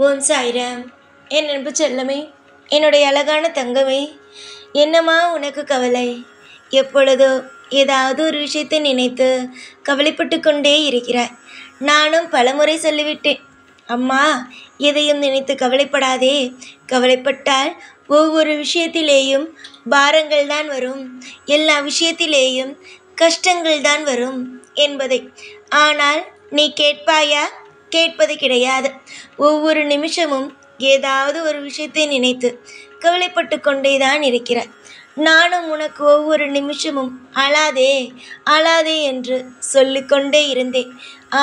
ஓம் சாய்ராம். என் அன்பு செல்லமே, என்னுடைய அழகான தங்கமே, என்னம்மா உனக்கு கவலை? எப்பொழுதோ ஏதாவது ஒரு விஷயத்தை நினைத்து கவலைப்பட்டு கொண்டே இருக்கிறாய். நானும் பலமுறை சொல்லிவிட்டேன், அம்மா எதையும் நினைத்து கவலைப்படாதே. கவலைப்பட்டால் ஒவ்வொரு விஷயத்திலேயும் பாரங்கள் தான் வரும், எல்லா விஷயத்திலேயும் கஷ்டங்கள் தான் வரும் என்பதை. ஆனால் நீ கேட்பாயா? கேட்பது கிடையாது. ஒவ்வொரு நிமிஷமும் ஏதாவது ஒரு விஷயத்தை நினைத்து கவலைப்பட்டு கொண்டேதான் இருக்கிறாய். நானும் உனக்கு ஒவ்வொரு நிமிஷமும் அழாதே அழாதே என்று சொல்லிக்கொண்டே இருந்தேன்.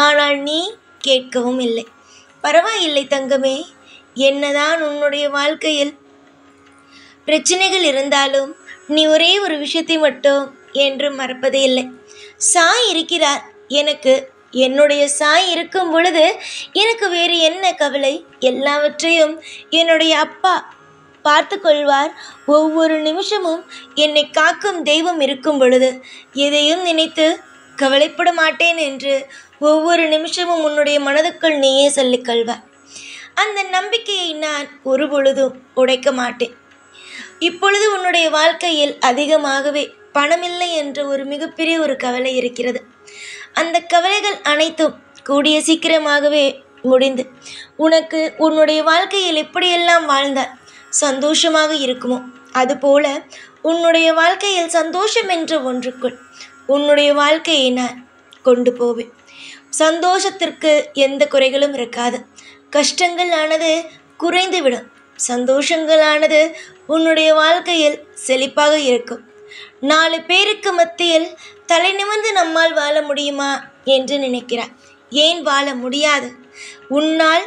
ஆனால் நீ கேட்கவும் இல்லை. பரவாயில்லை தங்கமே, என்னதான் உன்னுடைய வாழ்க்கையில் பிரச்சனைகள் இருந்தாலும் நீ ஒரே ஒரு விஷயத்தை மட்டும் என்று மறப்பதே இல்லை. சாய் இருக்கிறார். எனக்கு என்னுடைய சாய் இருக்கும் பொழுது எனக்கு வேறு என்ன கவலை? எல்லாவற்றையும் என்னுடைய அப்பா பார்த்து கொள்வார். ஒவ்வொரு நிமிஷமும் என்னை காக்கும் தெய்வம் இருக்கும் பொழுது எதையும் நினைத்து கவலைப்பட மாட்டேன் என்று ஒவ்வொரு நிமிஷமும் உன்னுடைய மனதுக்குள் நீயே சொல்லிக்கொள்வார். அந்த நம்பிக்கையை நான் ஒரு பொழுதும் உடைக்க மாட்டேன். இப்பொழுது உன்னுடைய வாழ்க்கையில் அதிகமாகவே பணமில்லை என்ற ஒரு மிகப்பெரிய ஒரு கவலை இருக்கிறது. அந்த கவலைகள் அனைத்தும் கூடிய சீக்கிரமாகவே முடிந்து உனக்கு உன்னுடைய வாழ்க்கையில் எப்படியெல்லாம் வாழ்ந்தால் சந்தோஷமாக இருக்குமோ அதுபோல உன்னுடைய வாழ்க்கையில் சந்தோஷம் என்ற ஒன்றுக்குள் உன்னுடைய வாழ்க்கையை நான் கொண்டு போவேன். சந்தோஷத்திற்கு எந்த குறைகளும் இருக்காது. கஷ்டங்கள் ஆனது குறைந்துவிடும். சந்தோஷங்களானது உன்னுடைய வாழ்க்கையில் செழிப்பாக இருக்கும். 4 பேருக்கு மத்தியில் தலை நிமிர்ந்து நம்மால் வாழ முடியுமா என்று நினைக்கிறாய். ஏன் வாழ முடியாது? உன்னால்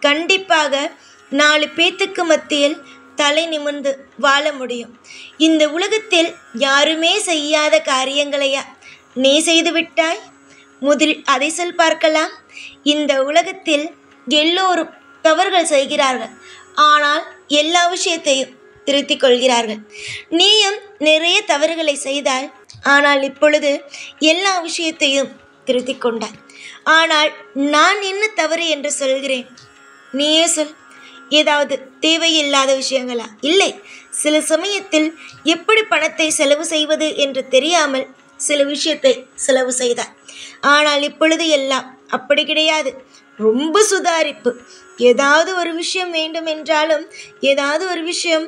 கண்டிப்பாக 4 பேத்துக்கு மத்தியில் தலை நிமிர்ந்து வாழ முடியும். இந்த உலகத்தில் யாருமே செய்யாத காரியங்களையா நீ செய்து விட்டாய்? முதலில் அதை சொல் பார்க்கலாம். இந்த உலகத்தில் எல்லோரும் தவறுகள் செய்கிறார்கள். ஆனால் எல்லா விஷயத்தையும் திருத்திக் கொள்கிறார்கள். நீயும் நிறைய தவறுகளை செய்தால், ஆனால் இப்பொழுது எல்லா விஷயத்தையும் திருத்திக் கொண்டாய். ஆனால் நான் என்ன தவறு என்று சொல்கிறேன்? நீயே சொல். ஏதாவது தேவையில்லாத விஷயங்களா? இல்லை. சில சமயத்தில் எப்படி பணத்தை செலவு செய்வது என்று தெரியாமல் சில விஷயத்தை செலவு செய்தாய். ஆனால் இப்பொழுது எல்லாம் அப்படி கிடையாது. ரொம்ப சுதாரிப்பு. ஏதாவது ஒரு விஷயம் வேண்டும் என்றாலும், ஏதாவது ஒரு விஷயம்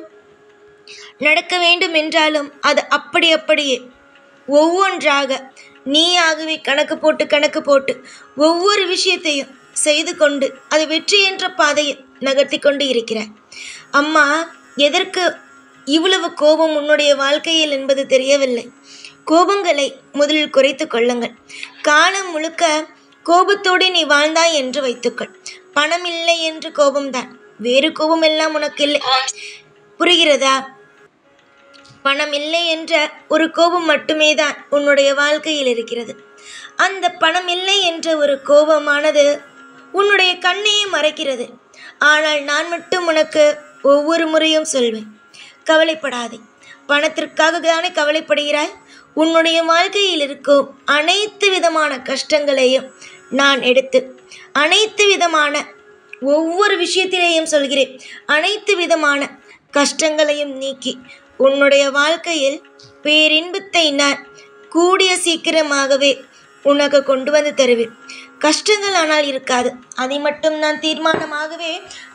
நடக்க வேண்டும் என்றாலும் அது அப்படியே ஒவ்வொன்றாக நீயாகவே கணக்கு போட்டு ஒவ்வொரு விஷயத்தையும் செய்து கொண்டு அது வெற்றி என்ற பாதையை நகர்த்தி கொண்டு இருக்கிறாய். அம்மா, எதற்கு இவ்வளவு கோபம் உன்னுடைய வாழ்க்கையில் என்பது தெரியவில்லை. கோபங்களை முதலில் குறைத்து கொள்ளுங்கள். காலம் முழுக்க கோபத்தோடு நீ வாழ்ந்தாய் என்று வைத்துக்கள். பணம் இல்லை என்று கோபம்தான், வேறு கோபம் எல்லாம் உனக்கு இல்லை. புரிகிறதா? பணம் இல்லை என்ற ஒரு கோபம் மட்டுமே தான் உன்னுடைய வாழ்க்கையில் இருக்கிறது. அந்த பணம் இல்லை என்ற ஒரு கோபமானது உன்னுடைய கண்ணையே மறைக்கிறது. ஆனால் நான் மட்டும் உனக்கு ஒவ்வொரு முறையும் சொல்வேன், கவலைப்படாதே. பணத்திற்காக தானே கவலைப்படுகிறாய்? உன்னுடைய வாழ்க்கையில் இருக்கும் அனைத்து விதமான கஷ்டங்களையும் நான் எடுத்து அனைத்து விதமான ஒவ்வொரு விஷயத்திலேயும் சொல்கிறேன், அனைத்து விதமான கஷ்டங்களையும் நீக்கி உன்னுடைய வாழ்க்கையில் பேரின்பத்தை நான் கூடிய சீக்கிரமாகவே உனக்கு கொண்டு வந்து தருவேன். கஷ்டங்கள் ஆனால் இருக்காது, அதை மட்டும் நான் தீர்மானமாகவே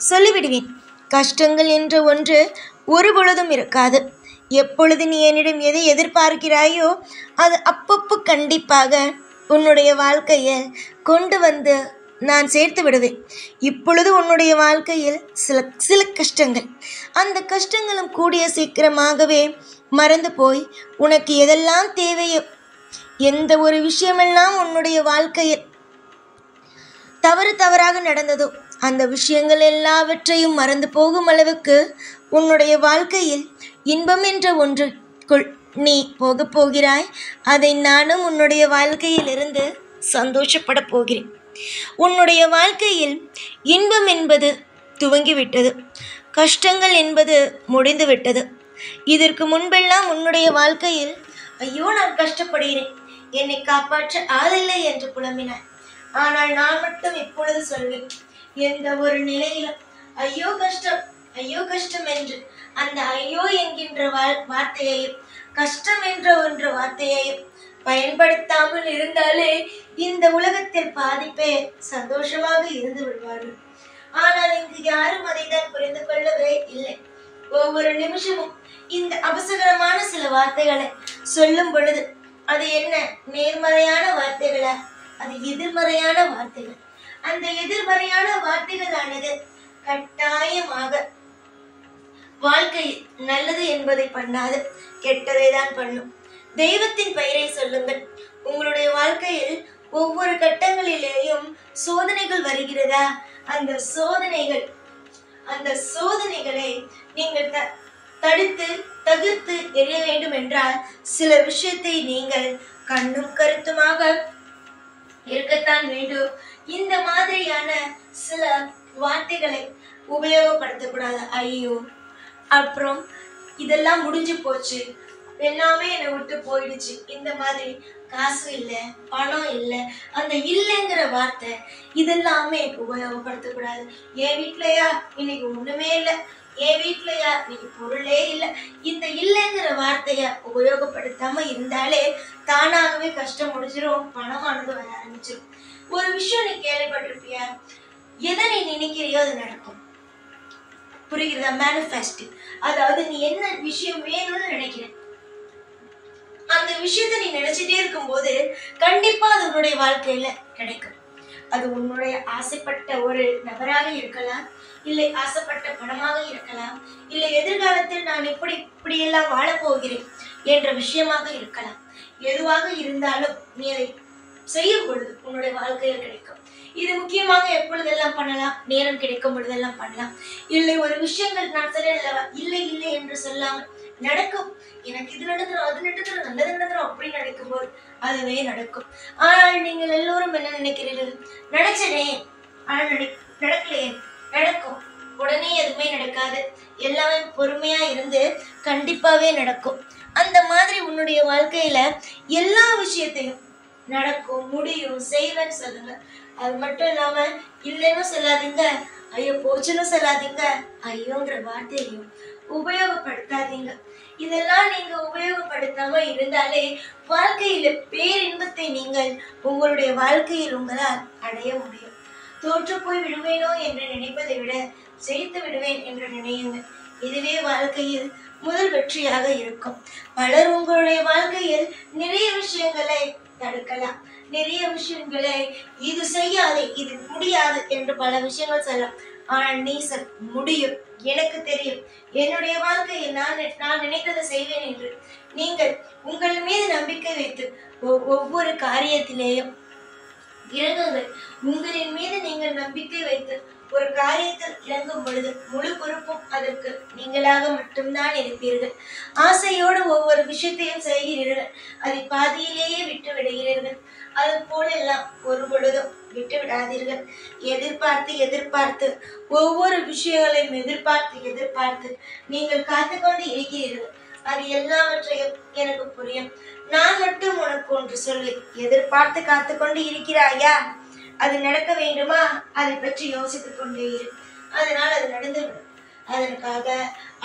சொல்லிவிடுவேன். கஷ்டங்கள் என்ற ஒன்று ஒரு பொழுதும் இருக்காது. எப்பொழுது நீ என்னிடம் எதை எதிர்பார்க்கிறாயோ அது அப்பப்போ கண்டிப்பாக உன்னுடைய வாழ்க்கையை கொண்டு வந்து நான் சேர்த்து விடுவேன். இப்பொழுது உன்னுடைய வாழ்க்கையில் சில கஷ்டங்கள், அந்த கஷ்டங்களும் கூடிய சீக்கிரமாகவே மறந்து போய் உனக்கு எதெல்லாம் தேவையோ, எந்த ஒரு விஷயமெல்லாம் உன்னுடைய வாழ்க்கையில் தவறாக நடந்ததோ அந்த விஷயங்கள் எல்லாவற்றையும் மறந்து போகும் அளவுக்கு உன்னுடைய வாழ்க்கையில் இன்பம் என்ற ஒன்றுக்குள் நீ போகப் போகிறாய். அதை நானும் உன்னுடைய வாழ்க்கையில் இருந்து சந்தோஷப்பட போகிறேன். உன்னுடைய வாழ்க்கையில் இன்பம் என்பது துவங்கிவிட்டது, கஷ்டங்கள் என்பது முடிந்துவிட்டது. இதற்கு முன்பெல்லாம் உன்னுடைய வாழ்க்கையில் ஐயோ நான் கஷ்டப்படுகிறேன், என்னை காப்பாற்ற ஆளில்லை என்று புலம்பினாய். ஆனால் நான் மட்டும் இப்பொழுது சொல்வேன், எந்த ஒரு நிலையிலும் ஐயோ கஷ்டம், ஐயோ கஷ்டம் என்று அந்த ஐயோ என்கின்ற வார்த்தையையும் கஷ்டம் என்ற ஒன்று வார்த்தையையும் பயன்படுத்தாமல் இருந்தாலே இந்த உலகத்தில் பாதிப்பே சந்தோஷமாக இருந்து விடுவார்கள். ஆனால் இங்கு யாரும் அதைதான் புரிந்து கொள்ளவே இல்லை. ஒவ்வொரு நிமிஷமும் இந்த அபசகரமான சில வார்த்தைகளை சொல்லும் பொழுது அது என்ன நேர்மறையான வார்த்தைகளா, அது எதிர்மறையான வார்த்தைகள். அந்த எதிர்மறையான வார்த்தைகளானது கட்டாயமாக வாழ்க்கை நல்லது என்பதை பண்ணாது கெட்டதை தான் பண்ணும். தெய்வத்தின் பெயரை சொல்லுங்கள். உங்களுடைய வாழ்க்கையில் ஒவ்வொரு கட்டங்களிலேயும் சோதனைகள் வருகிறதா, அந்த சோதனைகளை நீங்கள் தடுத்து தவிர்த்து எரிய வேண்டும் என்றால் சில விஷயத்தை நீங்கள் கண்ணும் கருத்துமாக இருக்கத்தான் வேண்டும். இந்த மாதிரியான சில வார்த்தைகளை உபயோகப்படுத்தக்கூடாது. ஐயோ, அப்புறம் இதெல்லாம் முடிஞ்சு போச்சு, எல்லாமே என்னை விட்டு போயிடுச்சு, இந்த மாதிரி காசு இல்லை, பணம் இல்லை, அந்த இல்லைங்கிற வார்த்தை இதெல்லாமே உபயோகப்படுத்தக்கூடாது. என் வீட்லையா இன்னைக்கு ஒண்ணுமே இல்லை, என் வீட்லையா இன்னைக்கு பொருளே இல்லை, இந்த இல்லைங்கிற வார்த்தைய உபயோகப்படுத்தாம இருந்தாலே தானாகவே கஷ்டம் முடிஞ்சிடும், பணமானது வர ஆரம்பிச்சிடும். ஒரு விஷயம் நீ கேள்விப்பட்டிருப்பியா, எதை நீ நினைக்கிறியோ அது நடக்கும். புரிகிறதா? மேனிஃபெஸ்டிங், அதாவது நீ என்ன விஷயம் வேணும்னு நினைக்கிற அந்த விஷயத்த நீ நினைச்சிட்டே இருக்கும் போது கண்டிப்பா அது உன்னுடைய வாழ்க்கையில கிடைக்கும். அது உன்னுடைய ஆசைப்பட்ட ஒரு நபராக இருக்கலாம், இல்லை ஆசைப்பட்ட பணமாக இருக்கலாம், இல்லை எதிர்காலத்தில் நான் இப்படியெல்லாம் வாழப்போகிறேன் என்ற விஷயமாக இருக்கலாம். எதுவாக இருந்தாலும் நீ அதை செய்யும் பொழுது உன்னுடைய வாழ்க்கையில் கிடைக்கும். இது முக்கியமாக எப்பொழுதெல்லாம் பண்ணலாம், நேரம் கிடைக்கும் பொழுதெல்லாம் பண்ணலாம். இல்லை ஒரு விஷயங்கள் நான் சொல்லலவா, இல்லை இல்லை என்று சொல்லாமல் நடக்கும். எனக்கு இது நடந்துடும், அது நடந்துடும், நல்லது நடந்துடும் அப்படின்னு நடக்கும்போது அதுவே நடக்கும். ஆனால் நீங்கள் எல்லோரும் என்ன நினைக்கிறீர்கள், நினைச்சனே ஆனால் நடக்கலையே, நடக்கும். உடனே எதுவுமே நடக்காது, எல்லாமே பொறுமையா இருந்து கண்டிப்பாவே நடக்கும். அந்த மாதிரி உன்னுடைய வாழ்க்கையில எல்லா விஷயத்தையும் நடக்கும், முடியும், செய்வேன்னு சொல்லுங்க. அது மட்டும் இல்லாம இல்லைன்னு சொல்லாதீங்க, ஐயோ போச்சுன்னு சொல்லாதீங்க, ஐயோங்கிற வார்த்தையையும் உபயோகப்படுத்தாதீங்க. இதெல்லாம் நீங்க உபயோகப்படுத்தாம இருந்தாலே வாழ்க்கையில பேரின்பத்தை நீங்கள் உங்களுடைய வாழ்க்கையில் உங்களால் அடைய முடியும். தோற்று போய் விடுவேனோ என்று நினைப்பதை விட ஜெயித்து விடுவேன் என்று நினையுங்கள். இதுவே வாழ்க்கையில் முதல் வெற்றியாக இருக்கும். பலர் உங்களுடைய வாழ்க்கையில் நிறைய விஷயங்களை தடுக்கலாம், நிறைய விஷயங்களை இது செய்யாது, இது முடியாது என்று பல விஷயங்கள் சொல்லலாம். ஆனால் நீ முடியும், எனக்கு தெரியும், என்னுடைய வாழ்க்கையை நான் நினைத்ததை செய்வேன் என்று நீங்கள் உங்கள் மீது நம்பிக்கை வைத்து ஒவ்வொரு காரியத்திலேயும் இறங்குங்கள். உங்களின் மீது நீங்கள் நம்பிக்கை வைத்து ஒரு காரியத்தில் இறங்கும் பொழுது முழு பொறுப்பும் அதற்கு நீங்களாக மட்டும்தான் இருப்பீர்கள். ஆசையோடு ஒவ்வொரு விஷயத்தையும் செய்கிறீர்கள், அதை பாதியிலேயே விட்டு விடுகிறீர்கள். அது போலெல்லாம் ஒரு பொழுதும் விட்டு விடாதீர்கள். எதிர்பார்த்து ஒவ்வொரு விஷயங்களையும் எதிர்பார்த்து நீங்கள் காத்துக்கொண்டு இருக்கிறீர்கள். அது எல்லாவற்றையும் எனக்கு புரியும். நான் மட்டும் உனக்கு ஒன்று சொல்லி, எதிர்பார்த்து காத்துக்கொண்டு இருக்கிறாயா, அது நடக்க வேண்டுமா, அதை பற்றி யோசித்துக் கொண்டே இரு. அதனால் அது நடந்துவிடும். அதற்காக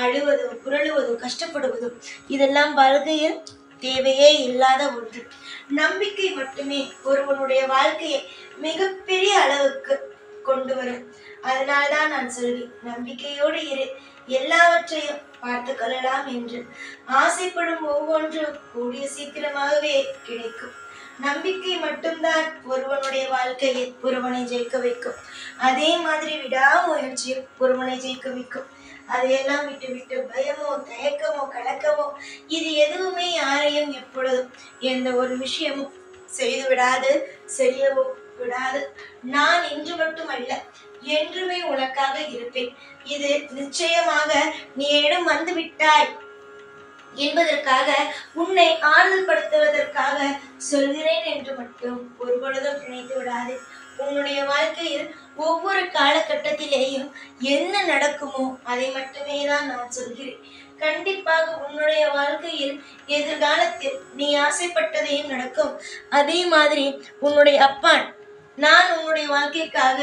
அழுவதும் புரளுவதும் கஷ்டப்படுவதும் இதெல்லாம் வாழ்க்கையில் தேவையே இல்லாத ஒன்று. நம்பிக்கை மட்டுமே ஒருவனுடைய வாழ்க்கையை மிகப்பெரிய அளவுக்கு கொண்டு வரும். அதனால்தான் நான் சொல்வேன், நம்பிக்கையோடு இரு, எல்லாவற்றையும் பார்த்து கொள்ளலாம் என்று. ஆசைப்படும் ஒவ்வொன்றும் கூடிய சீக்கிரமாகவே கிடைக்கும். நம்பிக்கை மட்டும்தான் ஒருவனுடைய வாழ்க்கையில் ஒருவனை ஜெயிக்க வைக்கும். அதே மாதிரி விடாமுயற்சியும் ஒருவனை ஜெயிக்க வைக்கும். அதையெல்லாம் விட்டு பயமோ தயக்கமோ கலக்கமோ இது எதுவுமே யாரையும் எப்பொழுதும் எந்த ஒரு விஷயமும் செய்து விடாது, செய்யவும் விடாது. நான் இன்று மட்டுமல்ல, என்றுமே உனக்காக இருப்பேன். இது நிச்சயமாக நீ என்னிடம் வந்து விட்டாய் என்பதற்காக, உன்னை ஆறுதல் படுத்துவதற்காக சொல்கிறேன் என்று மட்டும் ஒரு பொழுதும் நினைத்து விடாது. உன்னுடைய வாழ்க்கையில் ஒவ்வொரு காலகட்டத்திலேயும் என்ன நடக்குமோ அதை மட்டுமே தான் நான் சொல்கிறேன். கண்டிப்பாக உன்னுடைய வாழ்க்கையில் எதிர்காலத்தில் நீ ஆசைப்பட்டதையும் நடக்கும். அதே மாதிரி உன்னுடைய அப்பா, நான் உன்னுடைய வாழ்க்கைக்காக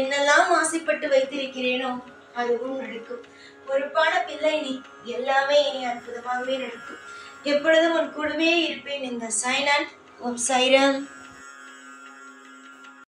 என்னெல்லாம் ஆசைப்பட்டு வைத்திருக்கிறேனோ அதுவும் நடக்கும். பொறுப்பான பிள்ளை நீ. எல்லாமே இனி அற்புதமாகவே நடக்கும். எப்பொழுதும் உன் கூடவே இருப்பேன். இந்த சாய்நாத். ஓம் சாய்ராம்.